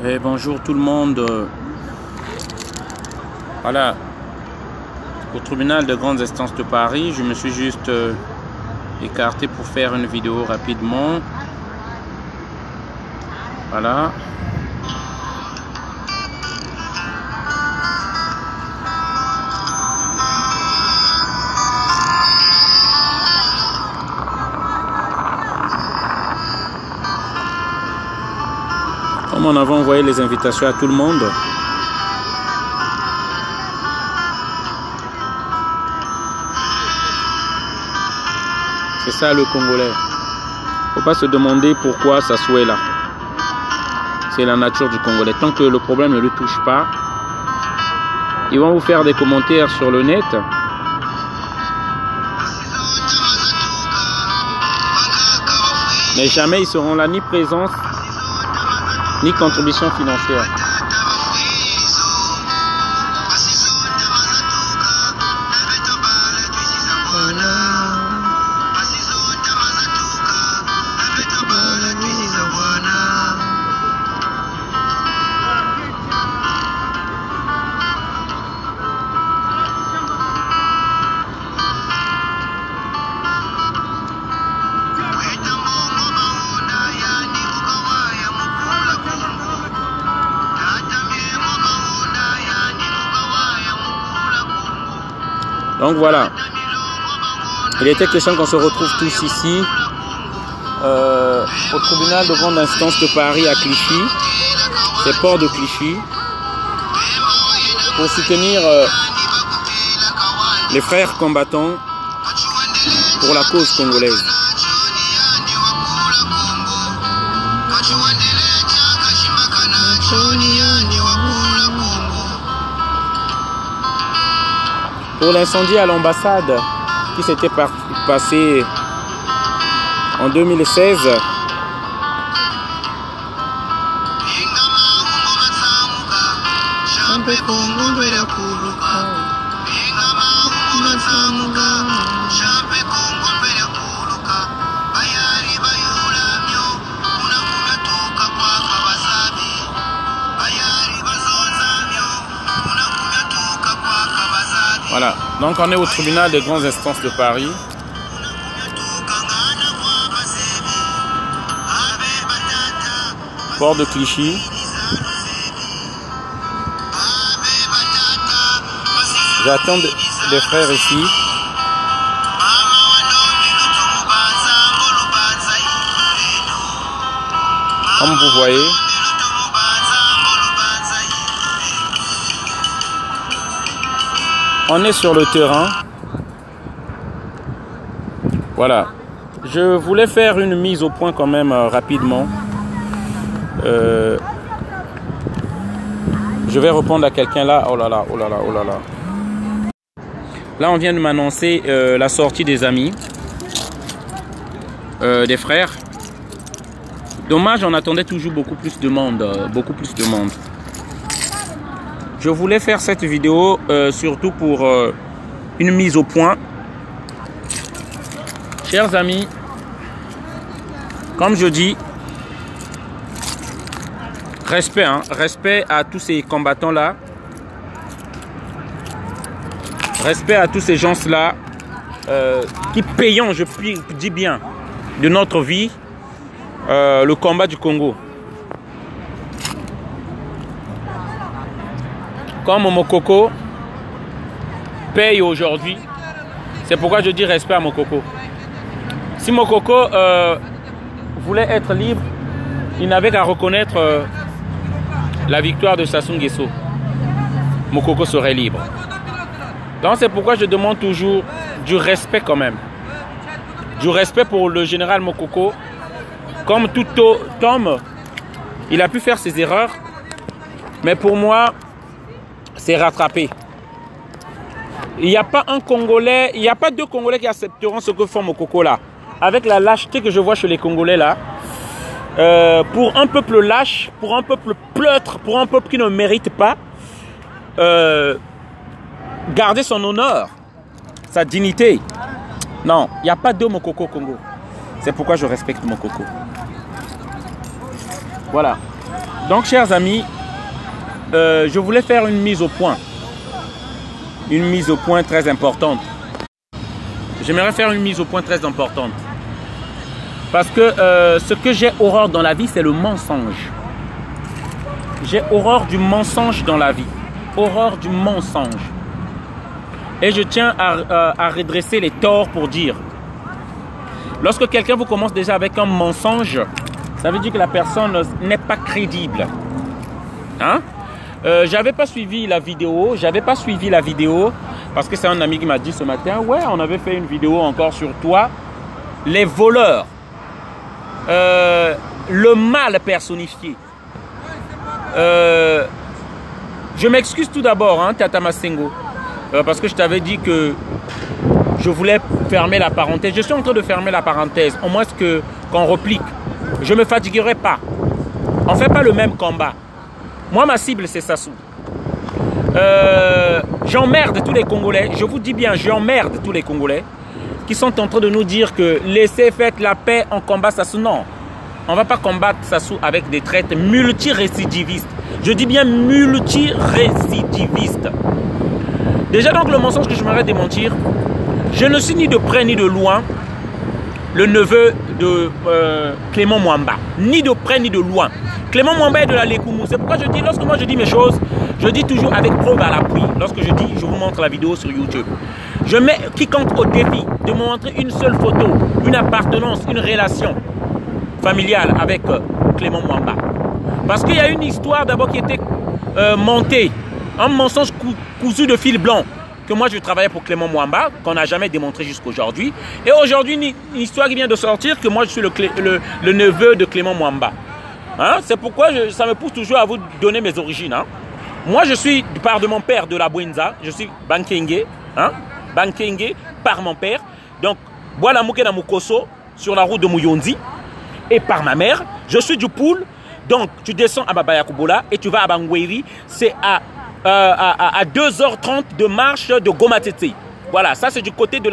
Et bonjour tout le monde. Voilà, au tribunal de grande instance de Paris, je me suis juste écarté pour faire une vidéo rapidement. Voilà. Comme on avait envoyé les invitations à tout le monde. C'est ça le Congolais. Faut pas se demander pourquoi ça souhaite là. C'est la nature du Congolais. Tant que le problème ne le touche pas, ils vont vous faire des commentaires sur le net. Mais jamais ils seront là, ni présence, ni contribution financière. Donc voilà, il était question qu'on se retrouve tous ici au tribunal de grande instance de Paris à Clichy, c'est port de Clichy, pour soutenir les frères combattants pour la cause congolaise. Pour l'incendie à l'ambassade qui s'était passé en 2016, voilà, donc on est au tribunal des grandes instances de Paris. Port de Clichy. J'attends des frères ici. Comme vous voyez. On est sur le terrain. Voilà. Je voulais faire une mise au point quand même rapidement. Je vais répondre à quelqu'un là. Oh là là, oh là là, oh là là. Là, on vient de m'annoncer la sortie des amis, des frères. Dommage, on attendait toujours beaucoup plus de monde, Je voulais faire cette vidéo surtout pour une mise au point. Chers amis, comme je dis, respect, hein, respect à tous ces combattants-là. Respect à tous ces gens-là qui payons, je dis bien, de notre vie, le combat du Congo. Comme Mokoko paye aujourd'hui, c'est pourquoi je dis respect à Mokoko. Si Mokoko voulait être libre, il n'avait qu'à reconnaître la victoire de Sassou Nguesso. Mokoko serait libre. Donc c'est pourquoi je demande toujours du respect quand même. Du respect pour le général Mokoko. Comme tout homme, il a pu faire ses erreurs. Mais pour moi, c'est rattrapé. Il n'y a pas un Congolais, il n'y a pas deux Congolais qui accepteront ce que font Mokoko là. Avec la lâcheté que je vois chez les Congolais là. Pour un peuple lâche, pour un peuple pleutre, pour un peuple qui ne mérite pas garder son honneur, sa dignité. Non, il n'y a pas de Mokoko au Congo. C'est pourquoi je respecte Mokoko. Voilà. Donc, chers amis, je voulais faire une mise au point. Une mise au point très importante. J'aimerais faire une mise au point très importante. Parce que ce que j'ai horreur dans la vie, c'est le mensonge. J'ai horreur du mensonge dans la vie. Horreur du mensonge. Et je tiens à redresser les torts pour dire. Lorsque quelqu'un vous commence déjà avec un mensonge, ça veut dire que la personne n'est pas crédible. Hein? J'avais pas suivi la vidéo. Parce que c'est un ami qui m'a dit ce matin, ouais, on avait fait une vidéo encore sur toi. Les voleurs. Le mal personnifié. Je m'excuse tout d'abord, hein, Tata Masengo. Parce que je t'avais dit que je voulais fermer la parenthèse. Je suis en train de fermer la parenthèse. Au moins qu'on replique. Je ne me fatiguerai pas. On ne fait pas le même combat. Moi, ma cible, c'est Sassou. J'emmerde tous les Congolais. Je vous dis bien, j'emmerde tous les Congolais qui sont en train de nous dire que laissez faire la paix, on combat Sassou. Non. On ne va pas combattre Sassou avec des traites multirécidivistes. Je dis bien multirécidivistes. Déjà, donc, le mensonge que je m'arrête de démentir, je ne suis ni de près ni de loin le neveu de Clément Mwamba. Ni de près ni de loin. Clément Mwamba est de la Lékoumou. C'est pourquoi je dis, lorsque moi je dis mes choses, je dis toujours avec preuve à l'appui. Lorsque je dis, je vous montre la vidéo sur YouTube. Je mets quiconque au défi de me montrer une seule photo, une appartenance, une relation familiale avec Clément Mwamba. Parce qu'il y a une histoire d'abord qui était montée, un mensonge cousu de fil blanc, que moi je travaillais pour Clément Mwamba, qu'on n'a jamais démontré jusqu'à aujourd'hui. Et aujourd'hui, une histoire qui vient de sortir, que moi je suis le neveu de Clément Mwamba. Hein? C'est pourquoi ça me pousse toujours à vous donner mes origines. Hein? Moi je suis du part de mon père de la Bwenza, je suis Bankenge, hein? Bankenge par mon père. Donc, Boala Mouke na Mukoso, sur la route de Mouyondi. Et par ma mère, je suis du Poul. Donc, tu descends à Baba Yakubola et tu vas à Bangweri. C'est à 2h30 de marche de Gomatete. Voilà, ça c'est du côté de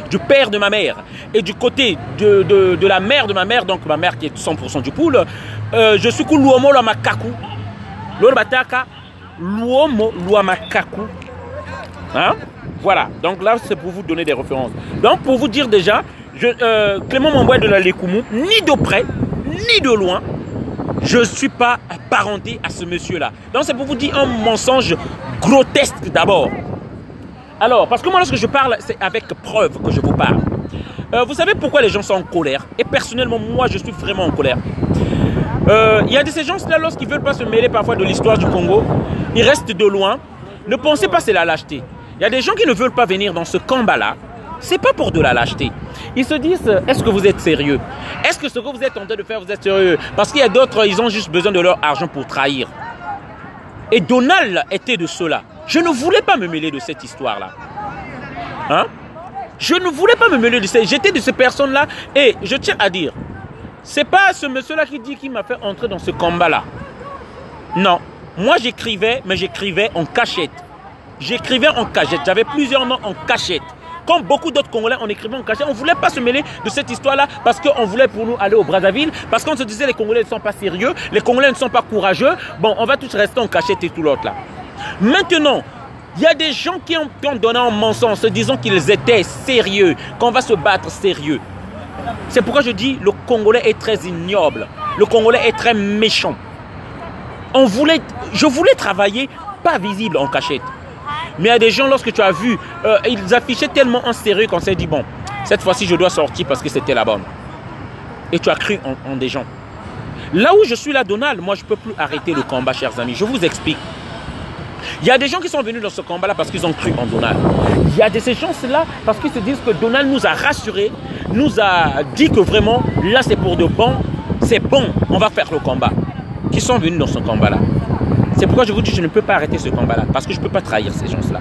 du père de ma mère. Et du côté de la mère de ma mère, donc ma mère qui est 100% du Poul, je suis Luomo Luamakaku. Lorbataka, Luomo Luamakaku. Hein? Voilà, donc là c'est pour vous donner des références. Donc pour vous dire déjà, Clément Mwamba de la Lékoumou, ni de près, ni de loin, je ne suis pas apparenté à ce monsieur-là. Donc c'est pour vous dire un mensonge grotesque d'abord. Alors, parce que moi lorsque je parle, c'est avec preuve que je vous parle. Vous savez pourquoi les gens sont en colère? Et personnellement, moi je suis vraiment en colère. Il y a de ces gens-là, lorsqu'ils ne veulent pas se mêler parfois de l'histoire du Congo, ils restent de loin. Ne pensez pas que c'est la lâcheté. Il y a des gens qui ne veulent pas venir dans ce combat-là. Ce n'est pas pour de la lâcheté. Ils se disent, est-ce que vous êtes sérieux? Est-ce que ce que vous êtes en train de faire, vous êtes sérieux? Parce qu'il y a d'autres, ils ont juste besoin de leur argent pour trahir. Et Donald était de ceux-là. Je ne voulais pas me mêler de cette histoire-là. Hein? Je ne voulais pas me mêler de ça. J'étais de ces personnes-là. Et je tiens à dire, ce n'est pas ce monsieur-là qui dit qu'il m'a fait entrer dans ce combat-là. Non. Moi, j'écrivais, mais j'écrivais en cachette. J'écrivais en cachette. J'avais plusieurs noms en cachette. Comme beaucoup d'autres Congolais, on écrivait en cachette. On ne voulait pas se mêler de cette histoire-là parce qu'on voulait pour nous aller au Brazzaville. Parce qu'on se disait les Congolais ne sont pas sérieux. Les Congolais ne sont pas courageux. Bon, on va tous rester en cachette et tout l'autre là. Maintenant, il y a des gens qui ont donné un mensonge se disant qu'ils étaient sérieux, qu'on va se battre sérieux. C'est pourquoi je dis le Congolais est très ignoble. Le Congolais est très méchant. Je voulais travailler pas visible en cachette. Mais il y a des gens, lorsque tu as vu, ils affichaient tellement en sérieux qu'on s'est dit, bon, cette fois-ci, je dois sortir parce que c'était la bonne. Et tu as cru en des gens. Là où je suis là, Donald, moi, je ne peux plus arrêter le combat, chers amis. Je vous explique. Il y a des gens qui sont venus dans ce combat-là parce qu'ils ont cru en Donald. Il y a de ces gens-là parce qu'ils se disent que Donald nous a rassurés, nous a dit que vraiment, là, c'est pour de bon, c'est bon, on va faire le combat. Qui sont venus dans ce combat-là. C'est pourquoi je vous dis, je ne peux pas arrêter ce combat-là, parce que je ne peux pas trahir ces gens-là.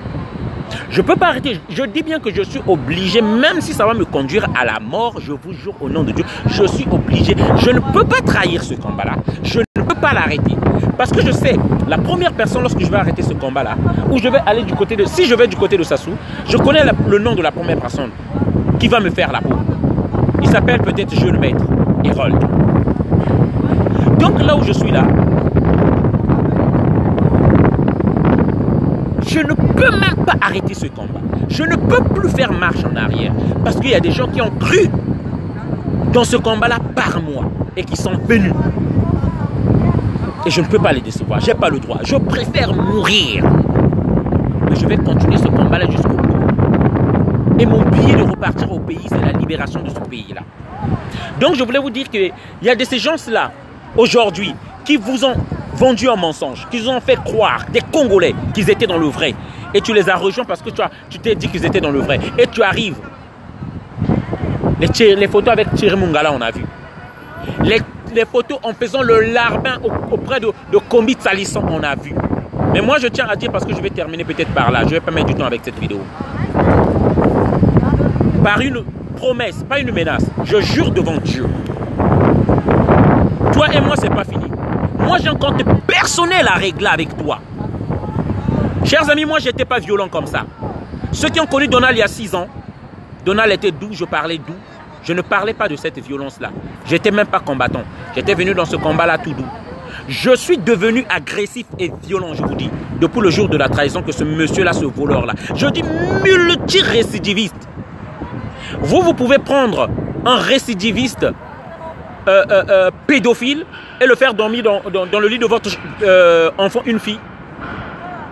Je ne peux pas arrêter, je dis bien que je suis obligé, même si ça va me conduire à la mort, je vous jure au nom de Dieu, je suis obligé. Je ne peux pas trahir ce combat-là, je ne peux pas l'arrêter. Parce que je sais, la première personne, lorsque je vais arrêter ce combat-là, où je vais aller du côté de, si je vais du côté de Sassou, je connais le nom de la première personne qui va me faire la peau. Il s'appelle peut-être Jeune Maître, Hérold. Donc là où je suis là, Je ne peux même pas arrêter ce combat. Je ne peux plus faire marche en arrière. Parce qu'il y a des gens qui ont cru dans ce combat-là par moi et qui sont venus. Et je ne peux pas les décevoir. Je n'ai pas le droit. Je préfère mourir. Mais je vais continuer ce combat-là jusqu'au bout. Et mon billet de repartir au pays, c'est la libération de ce pays-là. Donc je voulais vous dire qu'il y a de ces gens-là, aujourd'hui, qui vous ont vendu un mensonge, qui vous ont fait croire, des Congolais, qu'ils étaient dans le vrai. Et tu les as rejoints parce que tu t'es dit qu'ils étaient dans le vrai. Et tu arrives. Les photos avec Thierry Mungala, on a vu. Les photos en faisant le larbin auprès de Kombi Tsalisson, on a vu. Mais moi, je tiens à dire, parce que je vais terminer peut-être par là, je ne vais pas mettre du temps avec cette vidéo. Par une promesse, pas une menace, je jure devant Dieu. Toi et moi, c'est pas fini. Moi, j'ai un compte personnel à régler avec toi. Chers amis, moi, je n'étais pas violent comme ça. Ceux qui ont connu Donald il y a 6 ans, Donald était doux, je parlais doux. Je ne parlais pas de cette violence-là. Je n'étais même pas combattant. J'étais venu dans ce combat-là tout doux. Je suis devenu agressif et violent, je vous dis, depuis le jour de la trahison que ce monsieur-là, ce voleur-là. Je dis multirécidiviste. Vous pouvez prendre un récidiviste pédophile et le faire dormir dans le lit de votre enfant, une fille.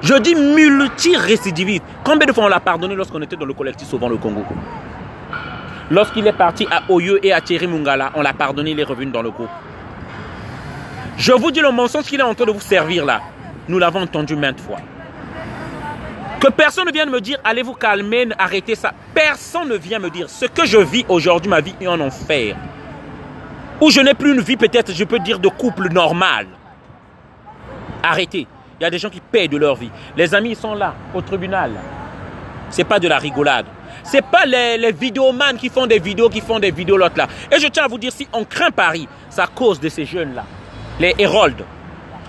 Je dis multirécidiviste. Combien de fois on l'a pardonné lorsqu'on était dans le collectif Sauvons le Congo? Lorsqu'il est parti à Oyo et à Thierry Mungala, on l'a pardonné, il est revenu dans le groupe. Je vous dis le mensonge qu'il est en train de vous servir là. Nous l'avons entendu maintes fois. Que personne ne vienne me dire, allez vous calmer, arrêtez ça. Personne ne vient me dire ce que je vis aujourd'hui, ma vie est en enfer. Ou je n'ai plus une vie, peut-être, je peux dire, de couple normal. Arrêtez. Il y a des gens qui paient de leur vie. Les amis, ils sont là, au tribunal. Ce n'est pas de la rigolade. Ce n'est pas les vidéomans qui font des vidéos, l'autre là. Et je tiens à vous dire, si on craint Paris, c'est à cause de ces jeunes-là. Les Héroldes.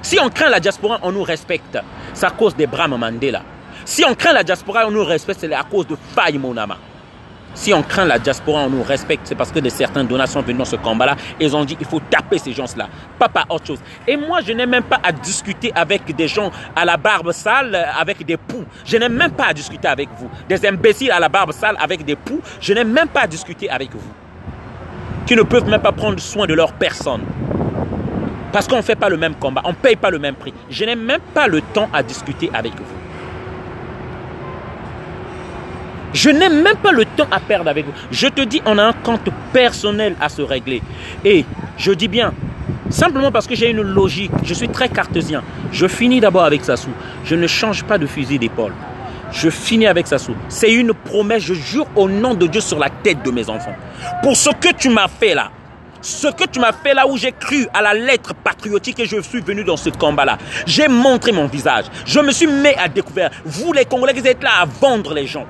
Si on craint la diaspora, on nous respecte. C'est à cause des Bram Mandela. Si on craint la diaspora, on nous respecte, c'est à cause de Faye Monama. Si on craint la diaspora, on nous respecte, c'est parce que certains donneurs sont venus dans ce combat-là et ils ont dit qu'il faut taper ces gens-là, pas par autre chose. Et moi, je n'ai même pas à discuter avec des gens à la barbe sale, avec des poux. Je n'ai même pas à discuter avec vous. Des imbéciles à la barbe sale avec des poux, je n'ai même pas à discuter avec vous. Qui ne peuvent même pas prendre soin de leur personne. Parce qu'on ne fait pas le même combat, on ne paye pas le même prix. Je n'ai même pas le temps à discuter avec vous. Je n'ai même pas le temps à perdre avec vous. Je te dis, on a un compte personnel à se régler. Et je dis bien, simplement parce que j'ai une logique, je suis très cartésien. Je finis d'abord avec Sassou. Je ne change pas de fusil d'épaule. Je finis avec Sassou. C'est une promesse, je jure au nom de Dieu sur la tête de mes enfants. Pour ce que tu m'as fait là, ce que tu m'as fait là où j'ai cru à la lettre patriotique et je suis venu dans ce combat-là. J'ai montré mon visage. Je me suis mis à découvert. Vous les Congolais qui êtes là à vendre les gens.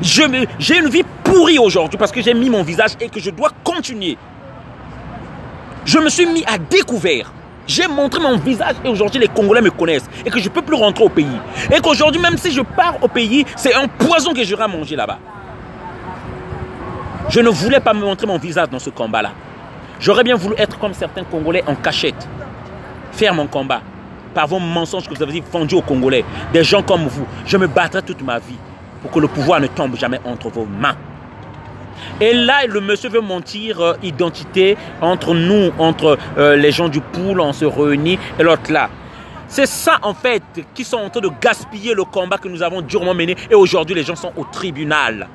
J'ai une vie pourrie aujourd'hui parce que j'ai mis mon visage et que je dois continuer. Je me suis mis à découvert. J'ai montré mon visage et aujourd'hui les Congolais me connaissent et que je ne peux plus rentrer au pays. Et qu'aujourd'hui même si je pars au pays, c'est un poison que j'aurai à manger là-bas. Je ne voulais pas me montrer mon visage dans ce combat-là. J'aurais bien voulu être comme certains Congolais en cachette. Faire mon combat. Par vos mensonges que vous avez vendus aux Congolais. Des gens comme vous. Je me battrai toute ma vie pour que le pouvoir ne tombe jamais entre vos mains. Et là, le monsieur veut mentir identité entre nous, entre les gens du pool, on se réunit, et l'autre là. C'est ça en fait qui sont en train de gaspiller le combat que nous avons durement mené et aujourd'hui les gens sont au tribunal.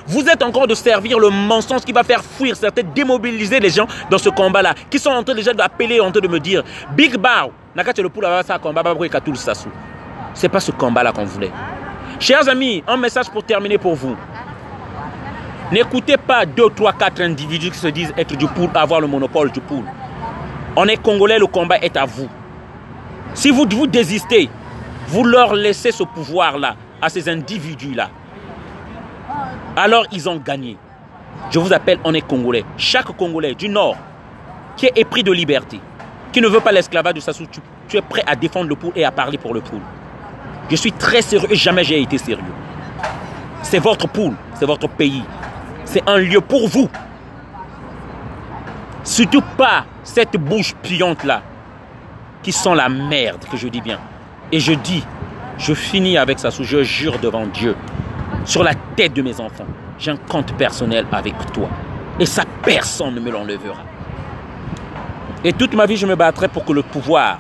Vous êtes encore de servir le mensonge qui va faire fuir certains, démobiliser les gens dans ce combat-là, qui sont en train déjà d'appeler, en train de me dire Big Bao, Nakate le poule ça combat, c'est pas ce combat-là qu'on voulait. Chers amis, un message pour terminer pour vous. N'écoutez pas 2, 3, 4 individus qui se disent être du pool, avoir le monopole du pool. On est Congolais, le combat est à vous. Si vous désistez, vous leur laissez ce pouvoir-là à ces individus-là. Alors ils ont gagné. Je vous appelle, on est Congolais. Chaque Congolais du Nord qui est épris de liberté, qui ne veut pas l'esclavage de Sassou, tu es prêt à défendre le pool et à parler pour le pool. Je suis très sérieux et jamais j'ai été sérieux. C'est votre pool, c'est votre pays. C'est un lieu pour vous. Surtout pas cette bouche pliante là, qui sent la merde, que je dis bien. Et je dis, Je finis avec Sassou, je jure devant Dieu, sur la tête de mes enfants, j'ai un compte personnel avec toi. Et ça, personne ne me l'enlèvera. Et toute ma vie, je me battrai pour que le pouvoir,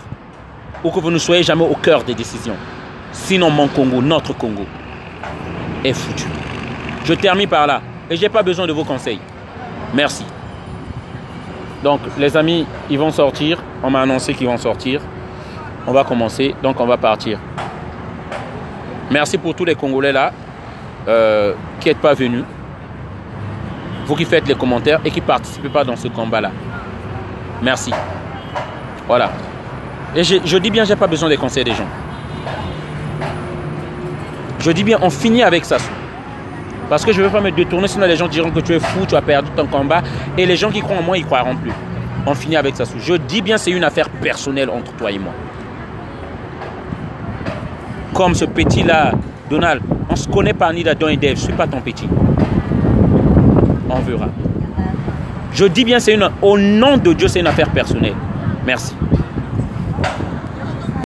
ou que vous ne soyez jamais au cœur des décisions. Sinon, mon Congo, notre Congo, est foutu. Je termine par là. Et je n'ai pas besoin de vos conseils. Merci. Donc, les amis, ils vont sortir. On m'a annoncé qu'ils vont sortir. On va commencer. Donc, on va partir. Merci pour tous les Congolais là qui n'êtes pas venus. Vous qui faites les commentaires et qui ne participez pas dans ce combat-là. Merci. Voilà. Et je dis bien, je n'ai pas besoin des conseils des gens. Je dis bien, on finit avec ça. Parce que je ne veux pas me détourner, sinon les gens diront que tu es fou, tu as perdu ton combat. Et les gens qui croient en moi, ils ne croiront plus. On finit avec ça. Je dis bien, c'est une affaire personnelle entre toi et moi. Comme ce petit-là, Donald, on ne se connaît pas ni d'Adam et d'Ève, je ne suis pas ton petit. On verra. Je dis bien, au nom de Dieu, c'est une affaire personnelle. Merci.